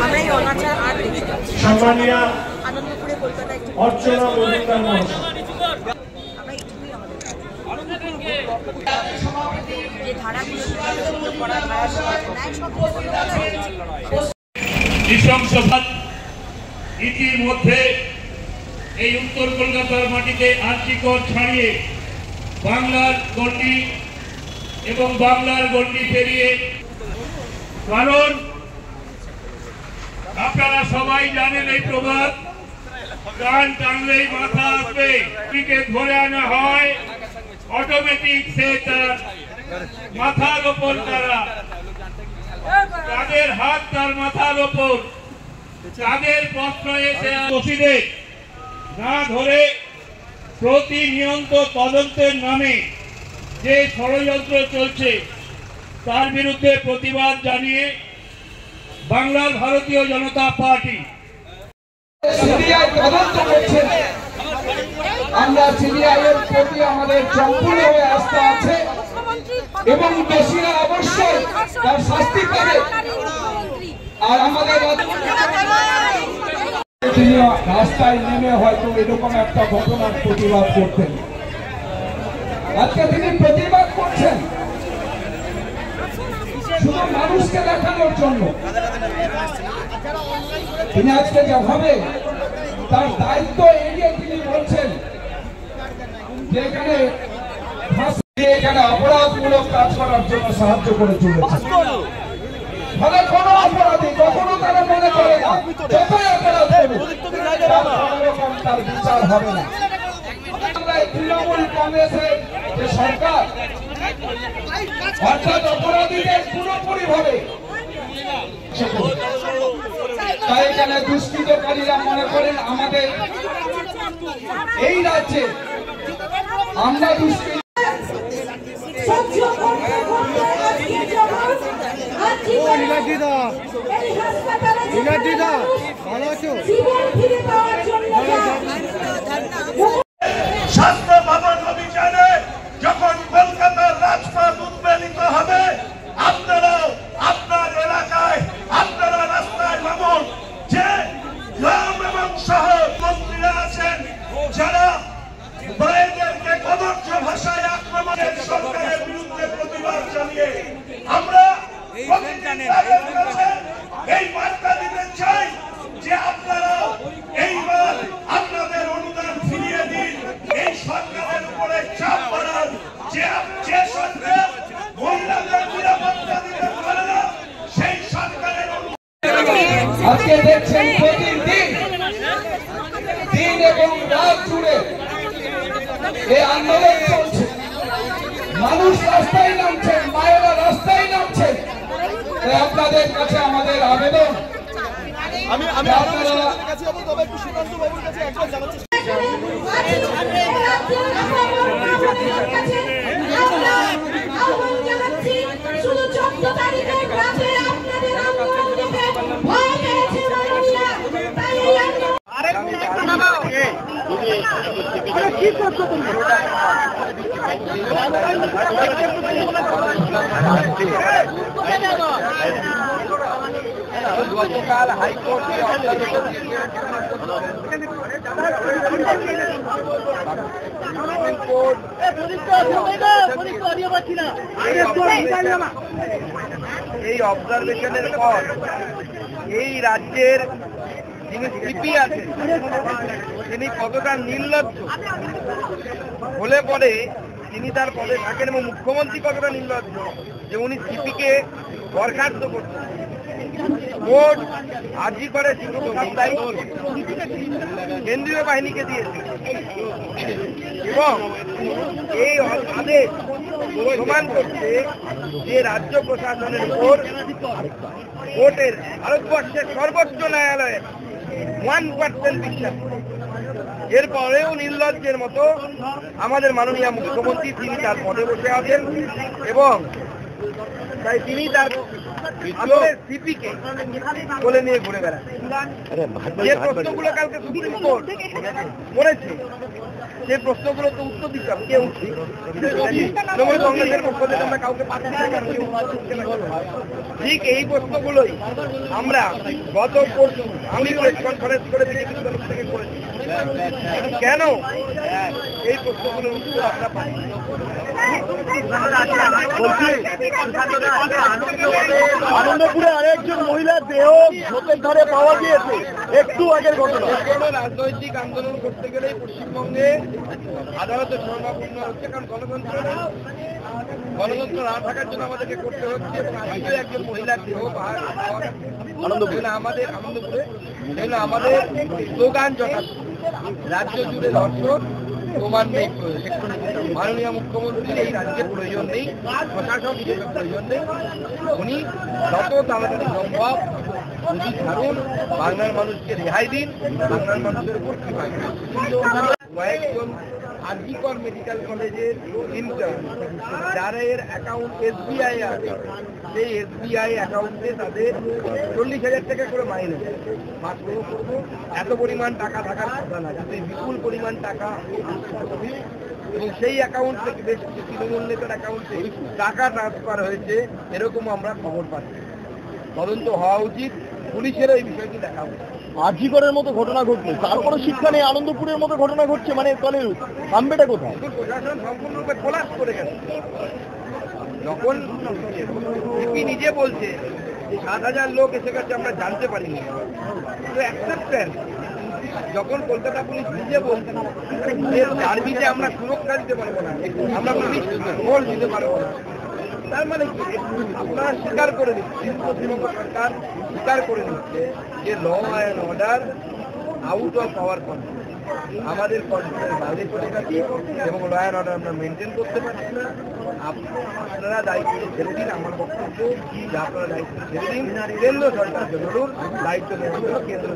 আমরা এই অনাচার আর সম্মানীয় আনন্দপুরে কলকাতায় অর্চনা মজুমদার মহাশয় আমরা এইটুকুই আমাদের যে ধারাগুলো করা নৃশংসবাদ ইতিমধ্যে এই উত্তর কলকাতার মাটিতে আর্যিকর ছাড়িয়ে বাংলার গণ্ডি এবং বাংলার গণ্ডি পেরিয়ে, কারণ আপনারা সবাই জানেন এই প্রবাদ, কান টানলেই মাথা আসবে। ধরে আনা হয় অটোমেটিক, সে তার মাথার ওপর তাদের হাত তার মাথার ওপর, তাদের প্রশ্ন এসে দোষীদের না ধরে প্রতিনিয়ত তদন্তের নামে যে ষড়যন্ত্র চলছে তার বিরুদ্ধে প্রতিবাদ জানিয়ে বাংলার ভারতীয় জনতা পার্টি সিবিআই তদন্ত করছে। আমরা সিবিআই এর প্রতি আমাদের সম্পূর্ণভাবে আস্থা আছে এবং দোষীরা অবশ্যই তার শাস্তি পাবে। আর আমাদের তিনি রাস্তায় নেমে হয়তো এরকম একটা ঘটনার প্রতিবাদ করতেন, আজকে তিনি প্রতিবাদ করছেন শুধু মানুষকে দেখানোর জন্য। তিনি আজকে যেভাবে তার দায়িত্ব এড়িয়ে তিনি বলছেন যে এখানে অপরাধমূলক কাজ করার জন্য সাহায্য করে চলেছে। ফলে কোন অপরাধী কখনো তারা মনে করে না যতই অপরাধ তার বিচার হবে না। তৃণমূল কংগ্রেসের যে সরকার অর্থাৎ অপরাধীদের পুরোপুরি ভাবে, তাই এখানে দুষ্কৃতকারীরা মনে করেন আমাদের এই রাজ্যে আমরা দুষ্কৃত স্বাস্থ্য ভবন অভিযানে যখন কলকাতার রাজপথ উদ্বেলিত হবে, আপনারা আপনার এলাকায় আপনারা রাস্তায় নামুন। যে গ্রাম এবং শহর মন্ত্রীরা আছেন যারা মায়েদেরকে কদর্য ভাষায় আক্রমণের সরকারের বিরুদ্ধে প্রতিবাদ জানিয়ে আমরা এই বার্তা দিতে চাই যে আপনারা এইবার আপনাদের অনুদান ফিরিয়ে দিন। এই সরকারের উপরে চাপ বাড়ান, যে সরকার মহিলাদের নিরাপত্তা দিতে পারে না সেই সরকারের আজকে দেখছেন প্রতিদিন দিন এবং রাত জুড়ে এই আন্দোলন চলছে। মানুষ রাস্তায় নামছেন, মায়েরা রাস্তায় নামছেন। আপনাদের কাছে আমাদের আবেদন, আপনারা কি করছো তুমি? গতকাল হাইকোর্টে এই অবজারভেশনের পর এই রাজ্যের যিনি সিপি আছেন তিনি কতটা নির্লজ্জ হলে পরে তিনি তার পদে থাকেন এবং মুখ্যমন্ত্রী কতটা নির্লজ্জ যে উনি সিপিকে বরখাস্ত করছেন। কোর্ট আর্জি করে কেন্দ্রীয় বাহিনীকে দিয়েছে এবং এই আদেশ প্রমাণ করছে যে রাজ্য প্রশাসনের উপর কোর্টের ভারতবর্ষের সর্বোচ্চ ন্যায়ালয়ের 1% বিশ্বাস। এরপরেও নির্লজ্জের মতো আমাদের মাননীয় মুখ্যমন্ত্রী তিনি তার পদে বসে আছেন এবং তাই তিনি তার আমাদের সিপিকে বলে নিয়ে ঘুরে বেড়াচ্ছে। যে প্রশ্নগুলো কালকে সুপ্রিম কোর্ট করেছে সেই প্রশ্নগুলো তো উত্তর দিতে হবে। কে উঠছে? তৃণমূল কংগ্রেসের পক্ষ থেকে আমরা কাউকে পাচ্ছি না, কারণ কেউ উত্তর দিচ্ছে না। ঠিক এই প্রশ্নগুলোই আমরা গত পরশু আমি প্রেস কনফারেন্স করে বিজেপি তরফ থেকে করেছি। কেন এই প্রশ্নগুলোর উত্তর আমরা পাই? আনন্দপুরে আরেকজন মহিলার দেহ স্রোতের ধারে পাওয়া গিয়েছে, একটু আগের ঘটনা। কোনো রাজনৈতিক আন্দোলন করতে গেলেই পশ্চিমবঙ্গে আদালতের শরণাপন্ন হচ্ছে, কারণ গণতন্ত্র না থাকার জন্য আমাদেরকে করতে হচ্ছে। এবং আজকে একজন মহিলার দেহ আনন্দপুরে আমাদের স্লোগান যথার্থ, রাজ্য জুড়ে ধর্ষণ প্রমাণ নেই, মাননীয় মুখ্যমন্ত্রীর এই রাজ্যে প্রয়োজন নেই, প্রশাসক হিসেবে প্রয়োজন নেই। উনি যত তাড়াতাড়ি সম্ভব উনি ছাড়ুন, বাংলার মানুষকে রেহাই দিন, বাংলার মানুষের উপর কয়েকজন আরজিকর মেডিকেল কলেজের ইন্টার্ন যাদের অ্যাকাউন্ট SBI আছে, সেই SBI অ্যাকাউন্টে তাদের 40,000 টাকা করে মাইনে মাস করবো। এত পরিমাণ টাকা থাকার কথা না, যাতে বিপুল পরিমাণ টাকা এবং সেই অ্যাকাউন্ট থেকে বেশ কিছু তৃণমূল নেতার অ্যাকাউন্টে টাকা ট্রান্সফার হয়েছে, এরকম আমরা খবর পাচ্ছি। তদন্ত হওয়া উচিত, পুলিশেরও এই বিষয়টি দেখা উচিত। আরজিকরের মতো ঘটনা ঘটলো, তারপরে শিক্ষা নেই, আনন্দপুরের মতো ঘটনা ঘটছে, মানে তাহলে থামবেটা কোথায়? প্রশাসন সম্পূর্ণরূপে কোলাপস করে গেছে। যখন সিপি নিজে বলছে 7,000 লোক এসে গেছে আমরা জানতে পারিনি, তো অ্যাকসেপ্টেন্স যখন কলকাতা পুলিশ নিজে বলছে আর্মিতে আমরা সুরক্ষা দিতে পারবো না, আমরা পুলিশ ভোট দিতে পারবো না, তার মানে কি আপনারা স্বীকার করে দিচ্ছে, পশ্চিমবঙ্গ সরকার স্বীকার করে দিচ্ছে যে law and order out of our control, আমাদের কন্ট্রোলের বাইরে চলে গেছে এবং ল অ্যান্ড অর্ডার আমরা মেনটেন করতে পারছি না। আপনারা দায়িত্ব ছেড়ে দিন। আমার বক্তব্য যে আপনারা দায়িত্ব ছেড়ে দিন, কেন্দ্র সরকারকে বলুন দায়িত্ব নেওয়ার জন্য কেন্দ্র